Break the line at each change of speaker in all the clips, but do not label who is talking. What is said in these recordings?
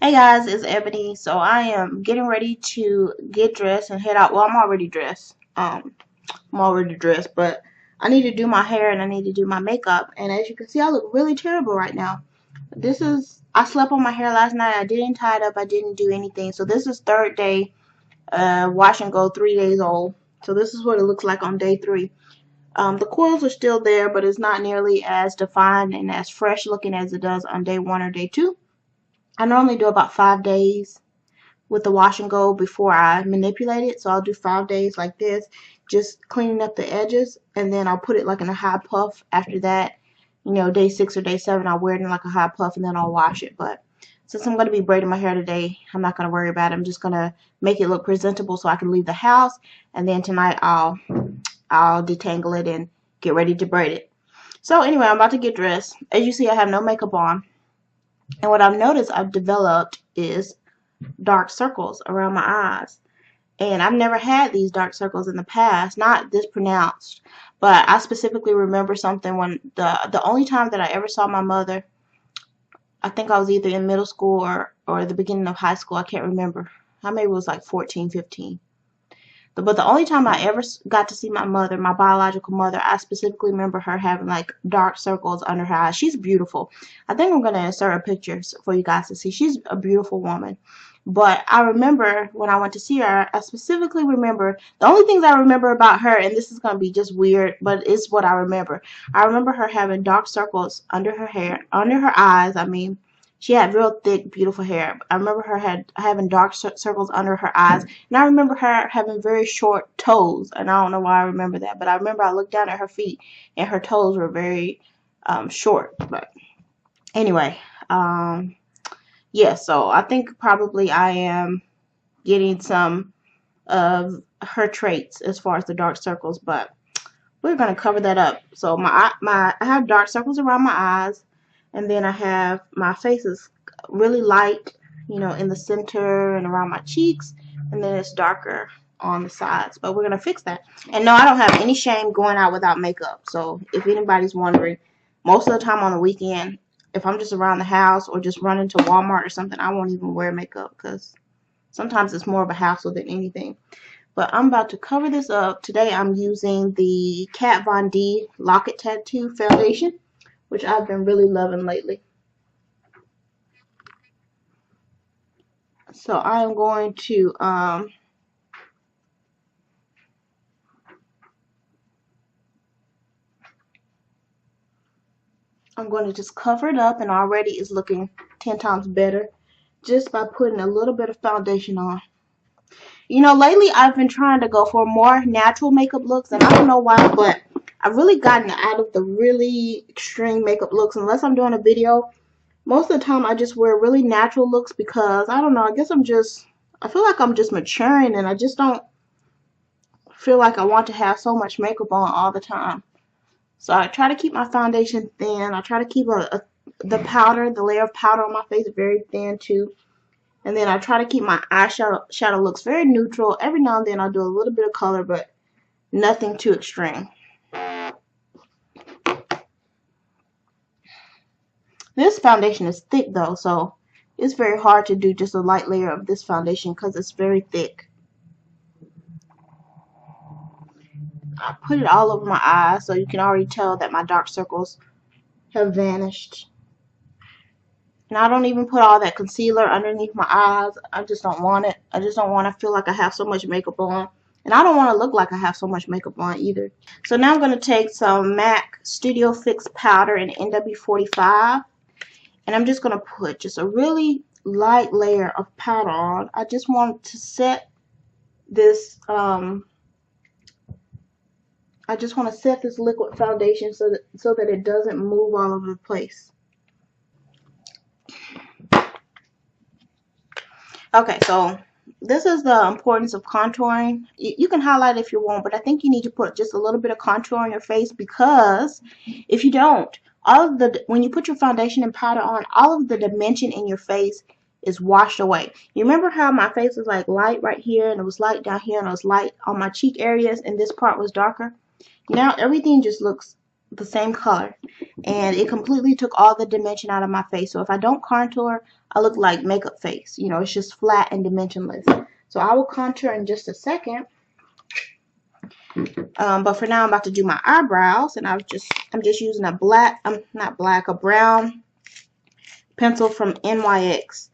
Hey guys, it's Ebony. So I am getting ready to get dressed and head out. Well, I'm already dressed. But I need to do my hair and I need to do my makeup. And as you can see, I look really terrible right now. I slept on my hair last night. I didn't tie it up. I didn't do anything. So this is third day, wash and go, 3 days old. So this is what it looks like on day 3. The coils are still there, but it's not nearly as defined and as fresh looking as it does on day 1 or day 2. I normally do about 5 days with the wash and go before I manipulate it. So I'll do 5 days like this, just cleaning up the edges, and then I'll put it like in a high puff after that. You know, day 6 or day 7, I'll wear it in like a high puff and then I'll wash it. But since I'm going to be braiding my hair today, I'm not going to worry about it. I'm just going to make it look presentable so I can leave the house, and then tonight I'll detangle it and get ready to braid it. So anyway, I'm about to get dressed. As you see, I have no makeup on. And what I've noticed I've developed is dark circles around my eyes. And I've never had these dark circles in the past, not this pronounced. But I specifically remember something when the only time that I ever saw my mother, I think I was either in middle school or the beginning of high school. I can't remember. I maybe was like 14, 15. But the only time I ever got to see my mother, my biological mother, I specifically remember her having like dark circles under her eyes. She's beautiful. I think I'm going to insert a picture for you guys to see. She's a beautiful woman. But I remember when I went to see her, I specifically remember, the only things I remember about her, and this is going to be just weird, but it's what I remember. I remember her having dark circles under her hair, under her eyes, I mean. She had real thick, beautiful hair. I remember her having dark circles under her eyes. And I remember her having very short toes. And I don't know why I remember that. But I remember I looked down at her feet and her toes were very short. But anyway, yeah, so I think probably I am getting some of her traits as far as the dark circles. But we're going to cover that up. So I have dark circles around my eyes. And then I have my face is really light, you know, in the center and around my cheeks. And then it's darker on the sides. But we're going to fix that. And no, I don't have any shame going out without makeup. So if anybody's wondering, most of the time on the weekend, if I'm just around the house or just running to Walmart or something, I won't even wear makeup because sometimes it's more of a hassle than anything. But I'm about to cover this up. Today I'm using the Kat Von D Locket Tattoo Foundation, which I've been really loving lately. So I am going to I'm going to just cover it up, and already it's looking 10 times better just by putting a little bit of foundation on. You know, lately I've been trying to go for more natural makeup looks, and I don't know why, but I've really gotten out of the really extreme makeup looks. Unless I'm doing a video, most of the time I just wear really natural looks because, I don't know, I feel like I'm just maturing, and I just don't feel like I want to have so much makeup on all the time. So I try to keep my foundation thin. I try to keep the layer of powder on my face very thin too. And then I try to keep my eyeshadow looks very neutral. Every now and then I'll do a little bit of color, but nothing too extreme. This foundation is thick though, so it's very hard to do just a light layer of this foundation because it's very thick. I put it all over my eyes so you can already tell that my dark circles have vanished. And I don't even put all that concealer underneath my eyes. I just don't want it. I just don't want to feel like I have so much makeup on. And I don't want to look like I have so much makeup on either. So now I'm going to take some MAC Studio Fix powder in NW45. And I'm just going to put just a really light layer of powder on. I just want to set this, I just want to set this liquid foundation so that it doesn't move all over the place. Okay, so this is the importance of contouring. You can highlight if you want, but I think you need to put just a little bit of contour on your face, because if you don't, when you put your foundation and powder on, all of the dimension in your face is washed away. You remember how my face was like light right here, and it was light down here, and it was light on my cheek areas, and this part was darker? Now everything just looks the same color, and it completely took all the dimension out of my face. So if I don't contour, I look like makeup face. You know, it's just flat and dimensionless. So I will contour in just a second. But for now, I'm about to do my eyebrows, and I'm just using a a brown pencil from NYX.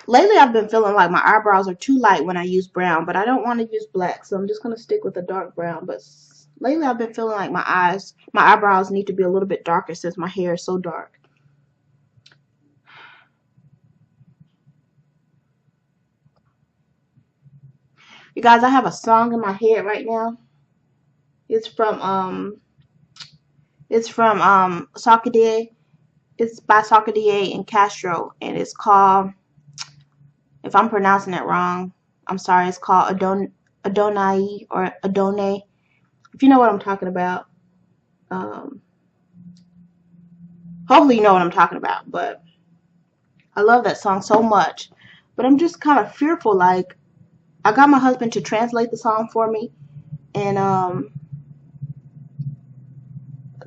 Lately, I've been feeling like my eyebrows are too light when I use brown, but I don't want to use black, so I'm just going to stick with a dark brown. But lately, I've been feeling like my eyebrows need to be a little bit darker since my hair is so dark. You guys, I have a song in my head right now. It's from Soccer. It's by Soccer and Castro, and it's called, if I'm pronouncing it wrong, I'm sorry, it's called Adonai or Adone. If you know what I'm talking about, hopefully you know what I'm talking about, but I love that song so much. But I'm just kind of fearful, like, I got my husband to translate the song for me, and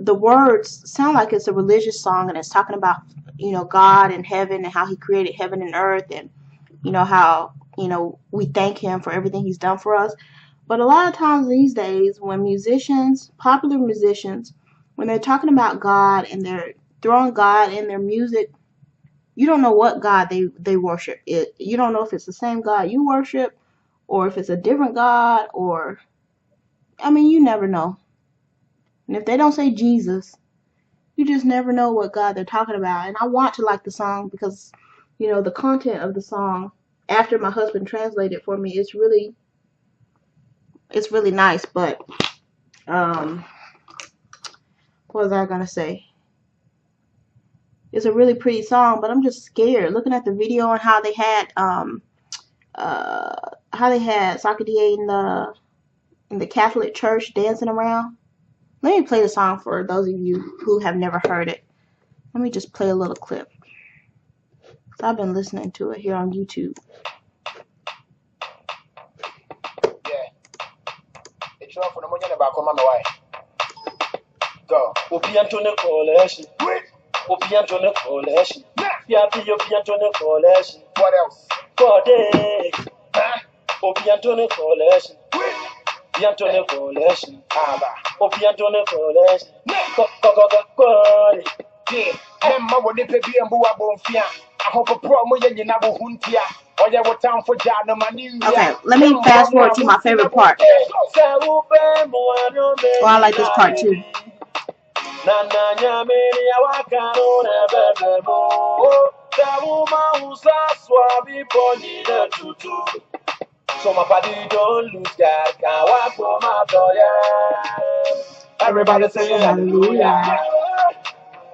the words sound like it's a religious song, and it's talking about, you know, God and heaven and how he created heaven and earth, and, you know, how, you know, we thank him for everything he's done for us. But a lot of times these days, when popular musicians, when they're talking about God and they're throwing God in their music, you don't know what God they worship. You don't know if it's the same God you worship, or if it's a different God, or, I mean, you never know. And if they don't say Jesus, you just never know what God they're talking about. And I want to like the song because, you know, the content of the song, after my husband translated it for me, it's really nice. But what was I gonna say? It's a really pretty song, but I'm just scared looking at the video and how they had Soccer in the Catholic Church dancing around. Let me play the song for those of you who have never heard it. Let me just play a little clip. So I've been listening to it here on YouTube. Go. What else? Okay, let me fast forward to my favorite part. Oh, I like this part too. So my body don't lose God, can't walk for my boy. Everybody sing hallelujah,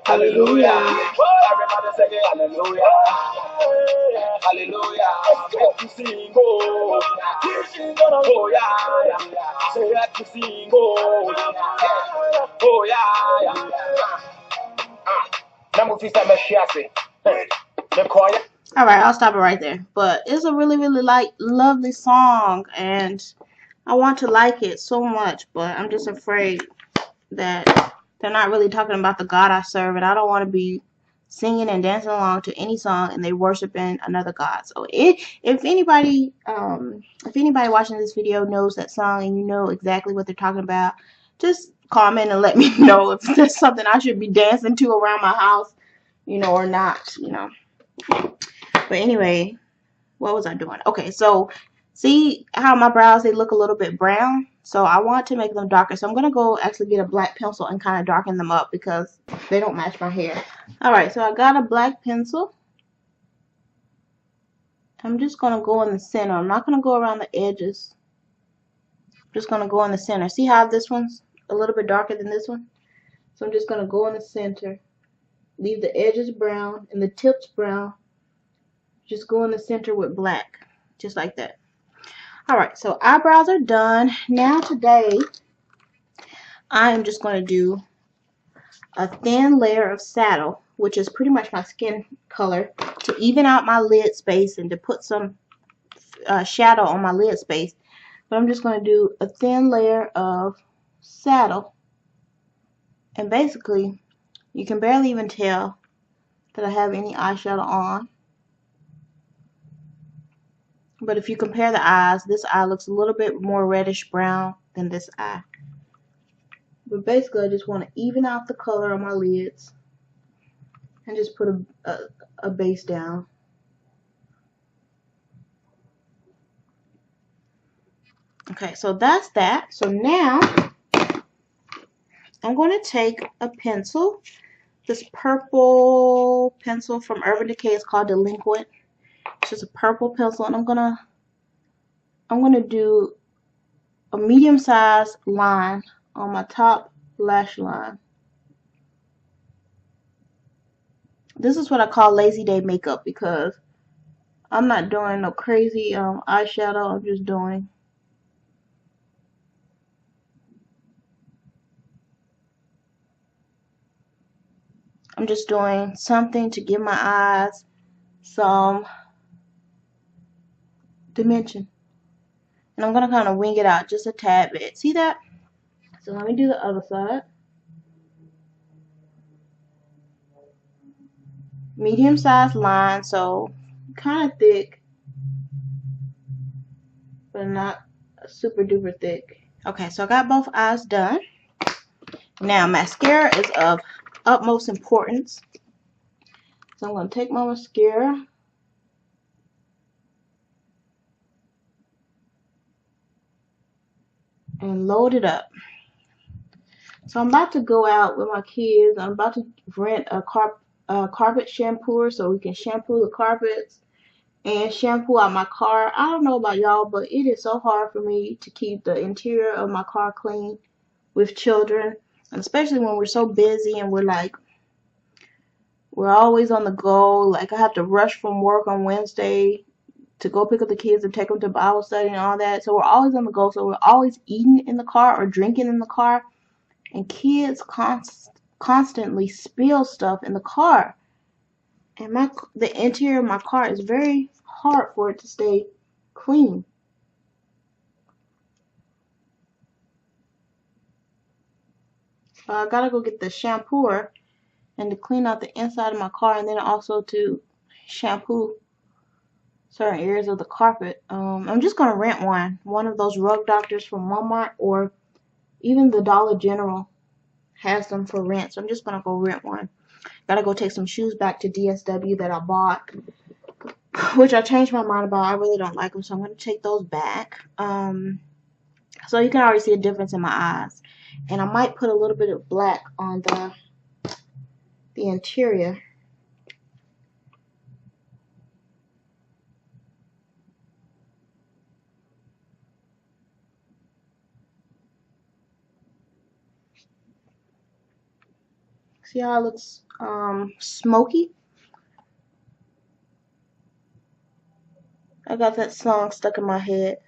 hallelujah. Everybody sing hallelujah, hallelujah. Let me sing, oh, oh yeah, say let me sing, oh yeah. Number 3 time, alright, I'll stop it right there. But it's a really, really lovely song, and I want to like it so much, but I'm just afraid that they're not really talking about the God I serve, and I don't want to be singing and dancing along to any song and they worshiping another God. So if anybody watching this video knows that song and you know exactly what they're talking about, just comment and let me know if there's something I should be dancing to around my house, you know, or not, you know. But anyway, what was I doing? Okay, so see how my brows, they look a little bit brown? So I want to make them darker. So I'm going to go actually get a black pencil and kind of darken them up because they don't match my hair. Alright, so I got a black pencil. I'm just going to go in the center. I'm not going to go around the edges. I'm just going to go in the center. See how this one's a little bit darker than this one? So I'm just going to go in the center. Leave the edges brown and the tips brown. Just go in the center with black. Just like that. Alright, so eyebrows are done. Now today, I am just going to do a thin layer of saddle, which is pretty much my skin color, to even out my lid space and to put some shadow on my lid space. But I'm just going to do a thin layer of saddle. And basically, you can barely even tell that I have any eyeshadow on. But if you compare the eyes, this eye looks a little bit more reddish brown than this eye. But basically, I just want to even out the color on my lids and just put a base down. Okay, so that's that. So now I'm going to take a pencil. This purple pencil from Urban Decay is called Delinquent. It's just a purple pencil, and I'm gonna do a medium-sized line on my top lash line. This is what I call lazy day makeup because I'm not doing no crazy eyeshadow. I'm just doing something to give my eyes some dimension. And I'm going to kind of wing it out just a tad bit. See that? So let me do the other side. Medium-sized line, so kind of thick, but not super duper thick. Okay, so I got both eyes done. Now mascara is of utmost importance. So I'm going to take my mascara and load it up. So I'm about to go out with my kids. I'm about to rent a carpet shampooer so we can shampoo the carpets and shampoo out my car. I don't know about y'all, but it is so hard for me to keep the interior of my car clean with children, and especially when we're so busy and we're always on the go. Like I have to rush from work on Wednesday to go pick up the kids and take them to Bible study and all that. So we're always on the go. So we're always eating in the car or drinking in the car. And kids constantly spill stuff in the car. And the interior of my car is very hard for it to stay clean. So I gotta go get the shampooer and to clean out the inside of my car, and then also to shampoo certain areas of the carpet. I'm just gonna rent one of those rug doctors from Walmart, or even the Dollar General has them for rent. So I'm just gonna go rent one. Gotta go take some shoes back to DSW that I bought, which I changed my mind about. I really don't like them, so I'm gonna take those back. So you can already see a difference in my eyes, and I might put a little bit of black on the interior. See how it looks smoky? I got that song stuck in my head.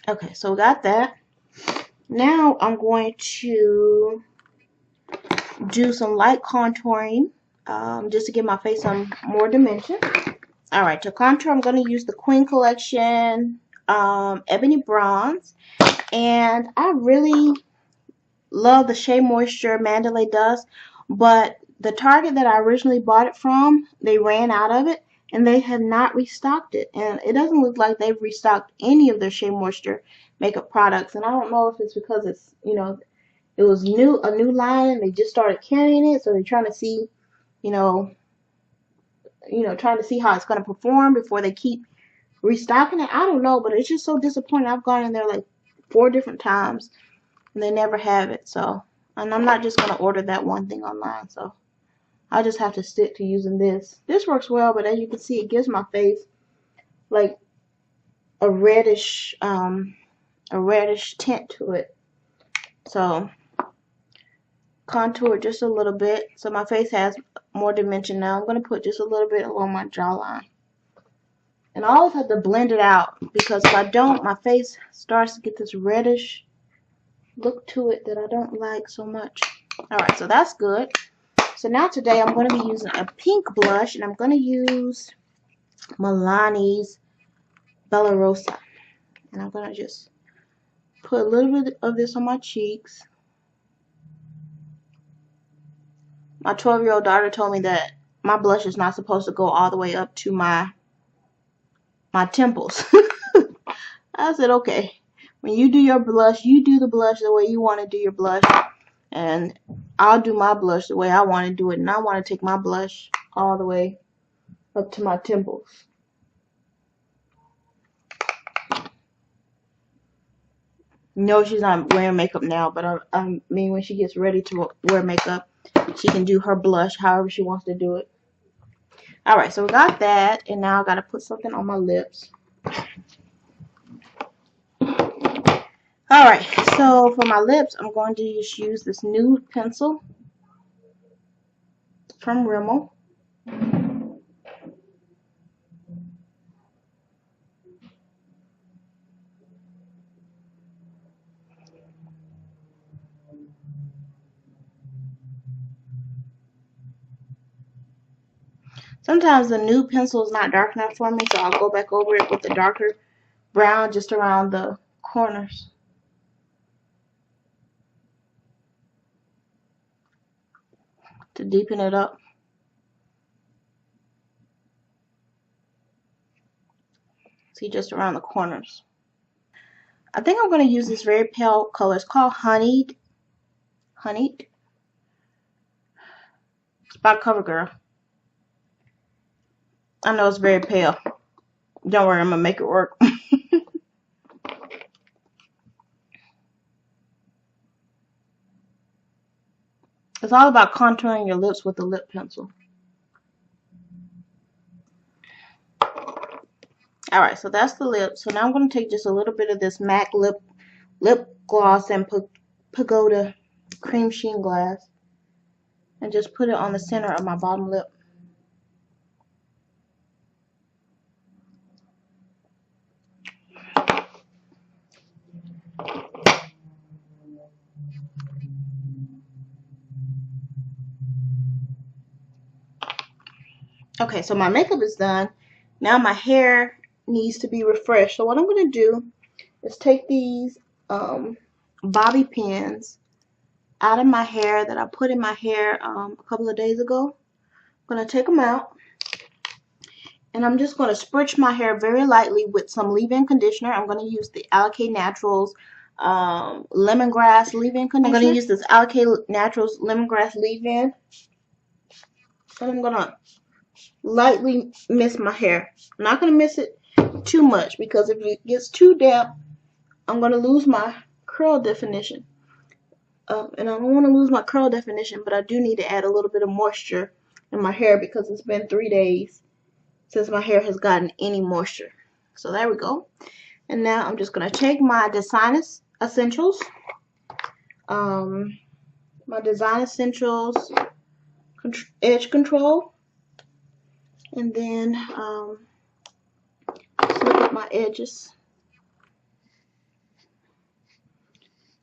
Okay, so we got that. Now I'm going to do some light contouring just to give my face some more dimension. Alright, to contour I'm going to use the Queen Collection Ebony Bronze. And I really love the Shea Moisture Mandalay Dust, but the Target that I originally bought it from, they ran out of it, and they have not restocked it. And it doesn't look like they've restocked any of their Shea Moisture makeup products. And I don't know if it's because it's, it was a new line, and they just started carrying it, so they're trying to see, trying to see how it's going to perform before they keep restocking it. I don't know, but it's just so disappointing. I've gone in there like 4 different times, and they never have it. So, and I'm not just going to order that one thing online, so I just have to stick to using this. This works well, but as you can see, it gives my face like a reddish tint to it. So contour just a little bit so my face has more dimension. Now I'm going to put just a little bit along my jawline. And I always have to blend it out, because if I don't, my face starts to get this reddish look to it that I don't like so much. Alright, so that's good. So now today I'm going to be using a pink blush, and I'm going to use Milani's Bella Rosa. And I'm going to just put a little bit of this on my cheeks. My 12-year-old daughter told me that my blush is not supposed to go all the way up to my temples. I said, okay. When you do your blush, you do the blush the way you want to do your blush. And I'll do my blush the way I want to do it. And I want to take my blush all the way up to my temples. No, she's not wearing makeup now, but I mean when she gets ready to wear makeup, she can do her blush however she wants to do it. Alright, so we got that, and now I got to put something on my lips. Alright, so for my lips, I'm going to just use this new pencil from Rimmel. Sometimes the new pencil is not dark enough for me, so I'll go back over it with the darker brown just around the corners. To deepen it up. See, just around the corners. I think I'm going to use this very pale color. It's called Honeyed. Honeyed. It's by CoverGirl. I know it's very pale. Don't worry, I'm going to make it work. It's all about contouring your lips with a lip pencil. Alright, so that's the lip. So now I'm going to take just a little bit of this MAC lip gloss and Pagoda cream sheen glass and just put it on the center of my bottom lip. Okay, so my makeup is done. Now my hair needs to be refreshed. So what I'm going to do is take these bobby pins out of my hair that I put in my hair a couple of days ago. I'm going to take them out. And I'm just going to spritz my hair very lightly with some leave-in conditioner. I'm going to use the Alkay Naturals lemongrass leave-in conditioner. I'm going to use this Alkay Naturals lemongrass leave-in. And I'm going to lightly mist my hair. I'm not going to mist it too much because if it gets too damp, I'm going to lose my curl definition. And I don't want to lose my curl definition, but I do need to add a little bit of moisture in my hair because it's been 3 days since my hair has gotten any moisture. So there we go. And now I'm just going to take my Design Essentials. My Design Essentials Edge Control. And then just look at my edges.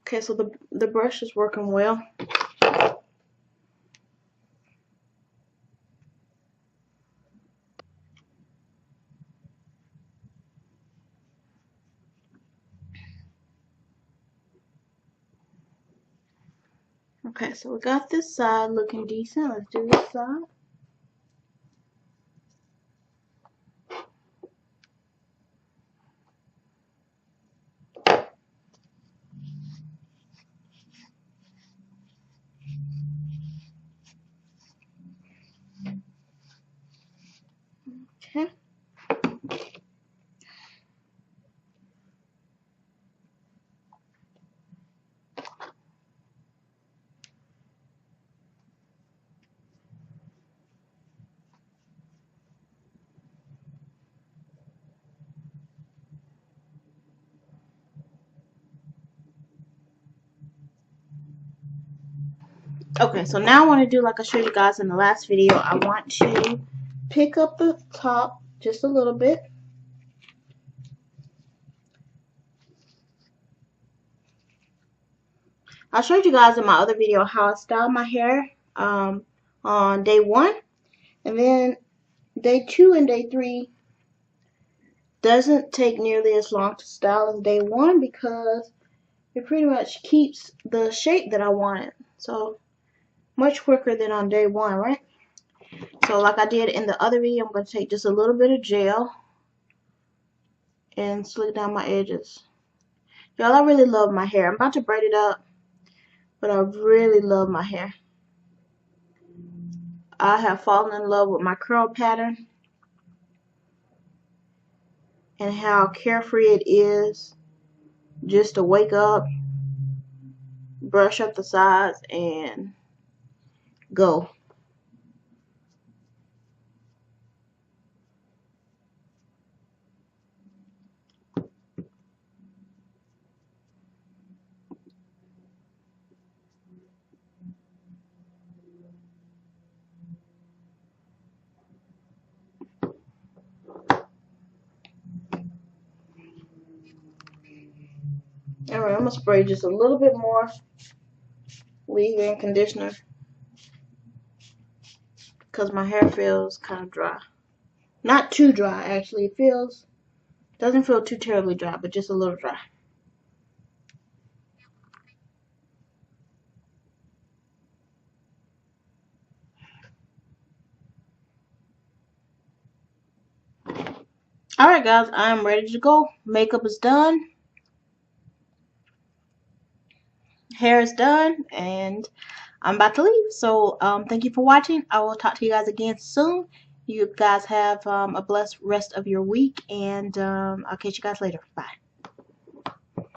Okay, so the brush is working well. Okay, so we got this side looking decent. Let's do this side. Okay. Okay, so now I want to do like I showed you guys in the last video. I want to pick up the top just a little bit. I showed you guys in my other video how I style my hair on day 1, and then day 2 and day 3 doesn't take nearly as long to style as day 1 because it pretty much keeps the shape that I wanted. So much quicker than on day 1, right? So like I did in the other video, I'm going to take just a little bit of gel and slick down my edges. Y'all, I really love my hair. I'm about to braid it up, but I really love my hair. I have fallen in love with my curl pattern and how carefree it is just to wake up, brush up the sides, and go. Alright, I'm going to spray just a little bit more leave-in conditioner because my hair feels kind of dry. Not too dry, actually. It doesn't feel too terribly dry, but just a little dry. Alright guys, I'm ready to go. Makeup is done. Hair is done, and I'm about to leave. So thank you for watching. I will talk to you guys again soon. You guys have a blessed rest of your week, and I'll catch you guys later. Bye.